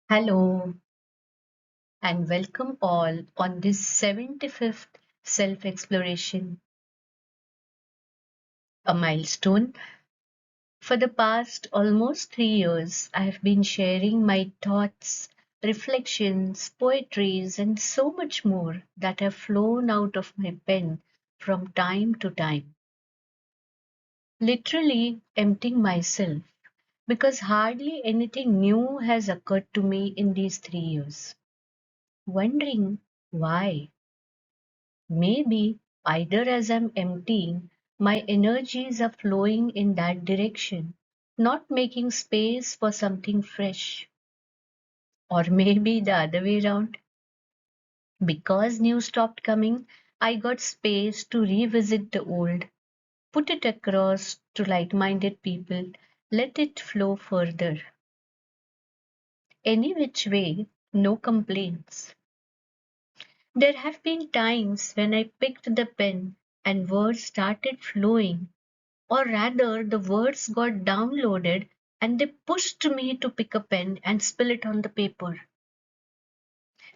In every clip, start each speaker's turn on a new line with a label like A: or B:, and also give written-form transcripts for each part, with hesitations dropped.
A: Hello and welcome all on this 75th self exploration, a milestone. For the past almost 3 years, I have been sharing my thoughts, reflections, poetries, and so much more that have flown out of my pen from time to time, literally emptying myself because hardly anything new has occurred to me in these 3 years. Wondering why. Maybe either as I'm emptying, my energies are flowing in that direction, not making space for something fresh. Or maybe the other way around. Because new stopped coming, I got space to revisit the old, put it across to like minded people, let it flow further. Any which way, no complaints. There have been times when I picked the pen and words started flowing, or rather the words got downloaded and they pushed me to pick a pen and spill it on the paper.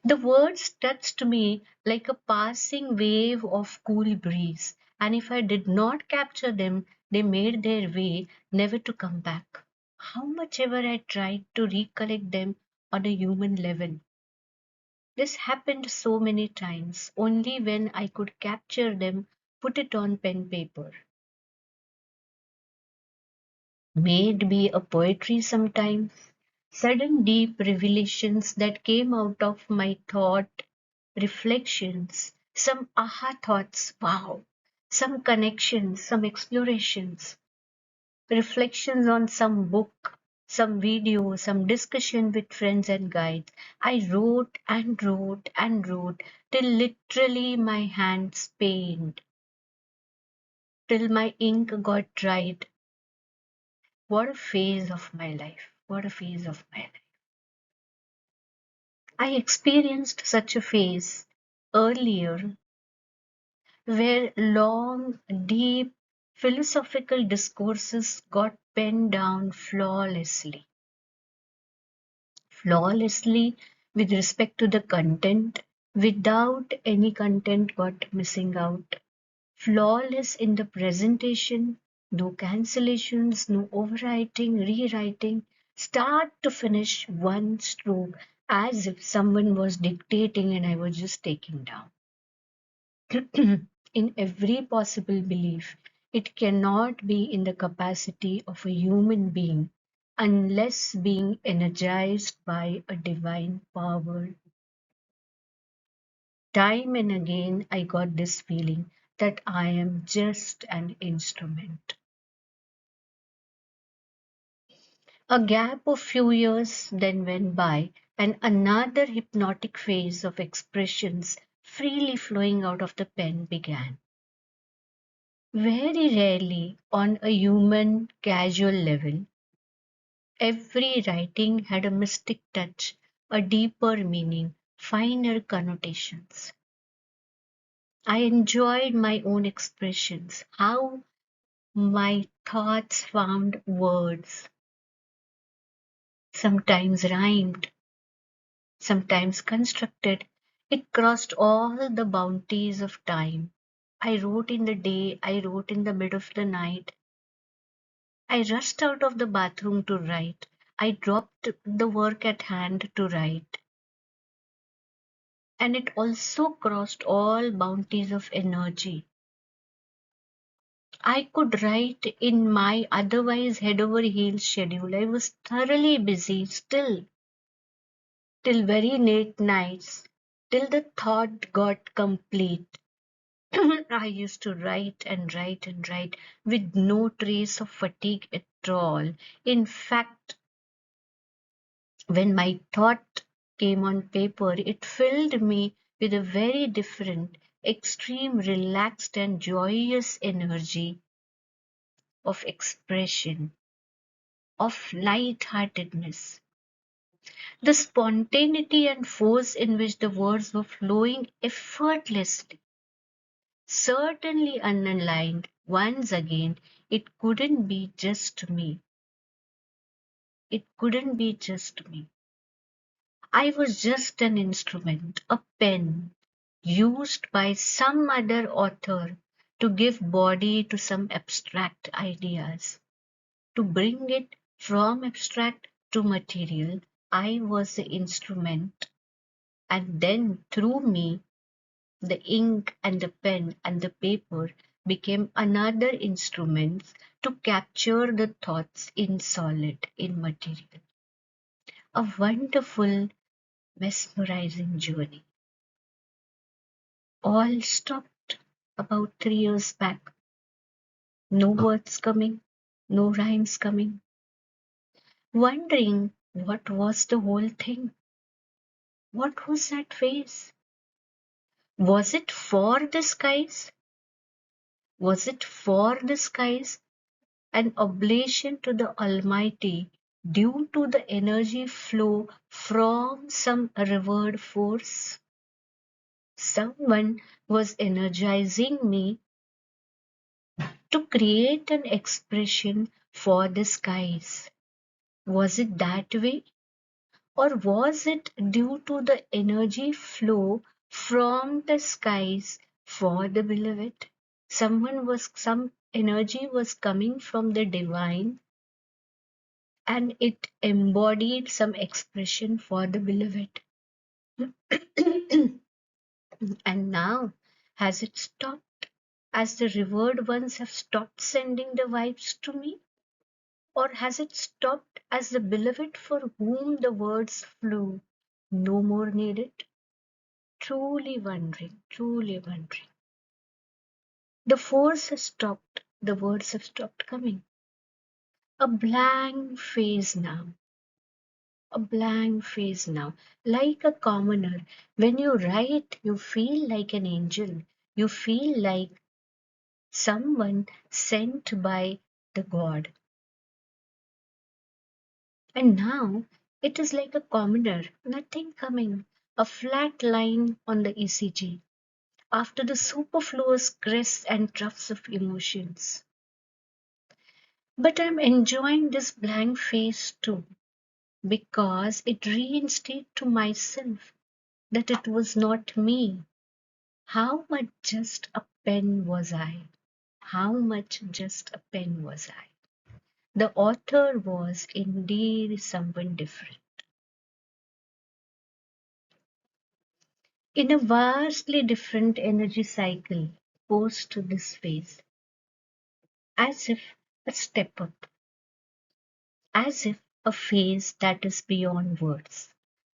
A: The words touched me like a passing wave of cool breeze, and if I did not capture them, they made their way never to come back. How much ever I tried to recollect them on a human level. This happened so many times, only when I could capture them, put it on pen paper. May it be a poetry sometimes, sudden deep revelations that came out of my thought, reflections, some aha thoughts, wow, some connections, some explorations, reflections on some book, some video, some discussion with friends and guides. I wrote and wrote and wrote till literally my hands pained, till my ink got dried. What a phase of my life! What a phase of my life! I experienced such a phase earlier where long, deep philosophical discourses got penned down flawlessly with respect to the content, without any content got missing out, flawless in the presentation, no cancellations, no overwriting, rewriting, start to finish one stroke as if someone was dictating and I was just taking down. In every possible belief, it cannot be in the capacity of a human being unless being energized by a divine power. Time and again, I got this feeling that I am just an instrument. A gap of few years then went by, and another hypnotic phase of expressions freely flowing out of the pen began. Very rarely, on a human casual level, every writing had a mystic touch, a deeper meaning, finer connotations. I enjoyed my own expressions, how my thoughts found words, sometimes rhymed, sometimes constructed. It crossed all the boundaries of time. I wrote in the day, I wrote in the mid of the night. I rushed out of the bathroom to write. I dropped the work at hand to write. And it also crossed all boundaries of energy. I could write in my otherwise head over heels schedule. I was thoroughly busy still, till very late nights, till the thought got complete. I used to write and write and write with no trace of fatigue at all. In fact, when my thought came on paper, it filled me with a very different, extreme, relaxed, and joyous energy of expression, of light-heartedness. The spontaneity and force in which the words were flowing effortlessly, certainly unaligned, once again, it couldn't be just me. It couldn't be just me. I was just an instrument, a pen, used by some other author to give body to some abstract ideas. To bring it from abstract to material, I was the instrument, and then through me, the ink and the pen and the paper became another instruments to capture the thoughts in solid, in material. A wonderful, mesmerizing journey. All stopped about 3 years back. No words coming, no rhymes coming. Wondering what was the whole thing? What was that face? Was it for the skies? Was it for the skies? An oblation to the Almighty due to the energy flow from some revered force? Someone was energizing me to create an expression for the skies. Was it that way? Or was it due to the energy flow from the skies for the beloved? Some energy was coming from the divine and it embodied some expression for the beloved. And now, has it stopped as the revered ones have stopped sending the vibes to me? Or has it stopped as the beloved for whom the words flew no more needed? Truly wondering, truly wondering. The force has stopped, the words have stopped coming. A blank face now, a blank face now. Like a commoner, when you write, you feel like an angel. You feel like someone sent by the God. And now it is like a commoner, nothing coming, a flat line on the ECG after the superfluous crests and troughs of emotions. But I'm enjoying this blank face too, because it reinstates to myself that it was not me. How much just a pen was I? How much just a pen was I? The author was indeed someone different. In a vastly different energy cycle post to this phase, as if a step up, as if a phase that is beyond words,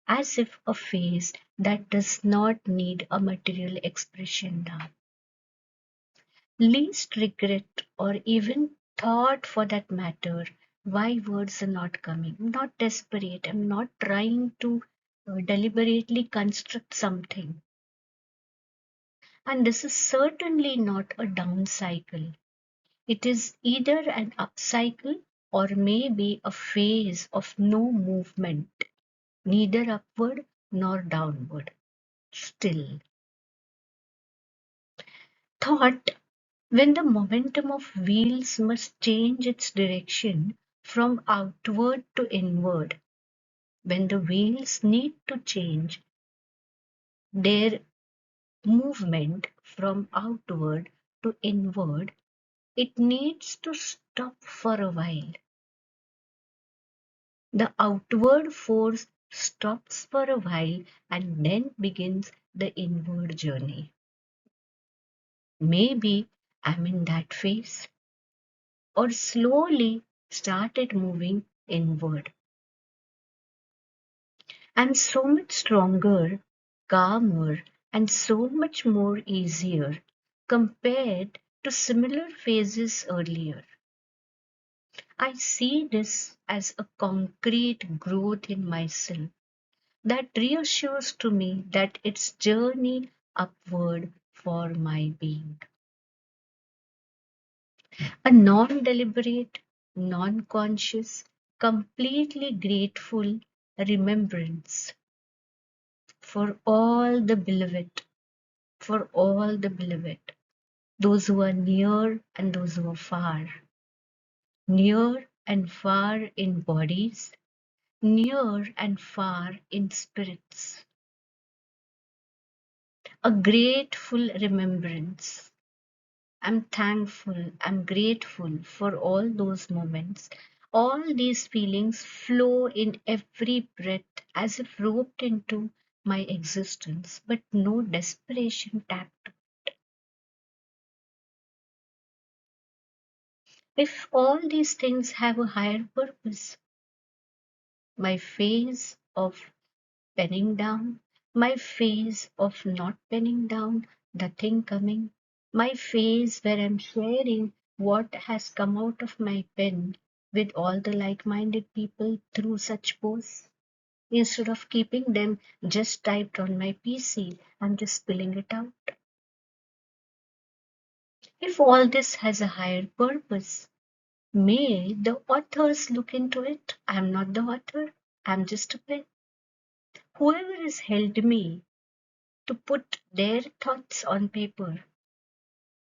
A: as if a phase that does not need a material expression now. Least regret or even thought for that matter why words are not coming. I'm not desperate. I'm not trying to deliberately construct something. And this is certainly not a down cycle. It is either an upcycle or maybe a phase of no movement, neither upward nor downward. Still, thought when the momentum of wheels must change its direction from outward to inward, when the wheels need to change their movement from outward to inward, it needs to stop for a while. The outward force stops for a while and then begins the inward journey. Maybe I'm in that phase, or slowly started moving inward. I'm so much stronger, calmer, and so much more easier compared to similar phases earlier. I see this as a concrete growth in myself that reassures to me that it's journey upward for my being. A non-deliberate, non-conscious, completely grateful remembrance for all the beloved, for all the beloved, those who are near and those who are far, near and far in bodies, near and far in spirits, a grateful remembrance. I'm thankful, I'm grateful for all those moments. All these feelings flow in every breath as if roped into my existence, but no desperation tapped. If all these things have a higher purpose, my phase of penning down, my phase of not penning down, the thing coming, my phase where I'm sharing what has come out of my pen with all the like minded people through such posts. Instead of keeping them just typed on my PC, I'm just spilling it out. If all this has a higher purpose, may the authors look into it. I'm not the author, I'm just a pen. Whoever has held me to put their thoughts on paper,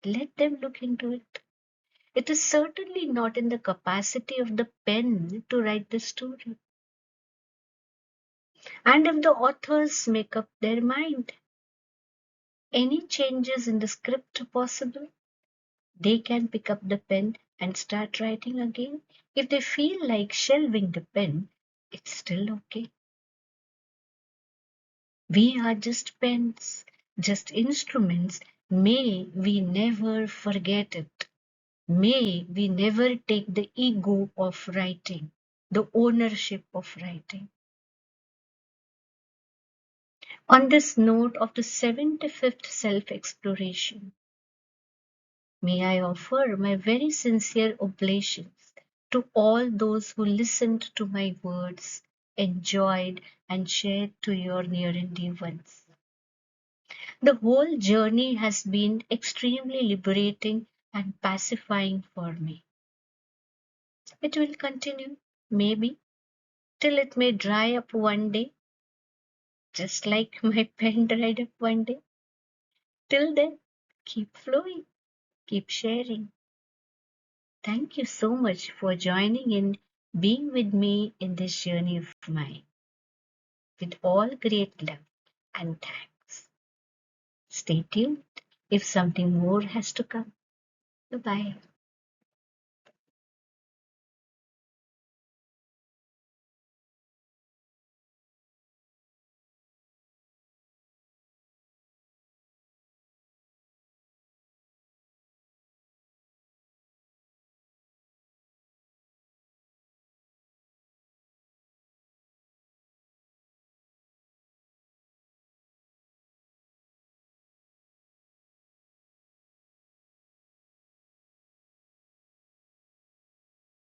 A: let them look into it. It is certainly not in the capacity of the pen to write the story. And if the authors make up their mind, any changes in the script possible, they can pick up the pen and start writing again. If they feel like shelving the pen, it's still okay. We are just pens, just instruments. May we never forget it. May we never take the ego of writing, the ownership of writing. On this note of the 75th self exploration, may I offer my very sincere oblations to all those who listened to my words, enjoyed, and shared to your near and dear ones. The whole journey has been extremely liberating and pacifying for me. It will continue, maybe, till it may dry up one day, just like my pen dried up one day. Till then, keep flowing, keep sharing. Thank you so much for joining in, being with me in this journey of mine. With all great love and thanks. Stay tuned if something more has to come. Bye bye.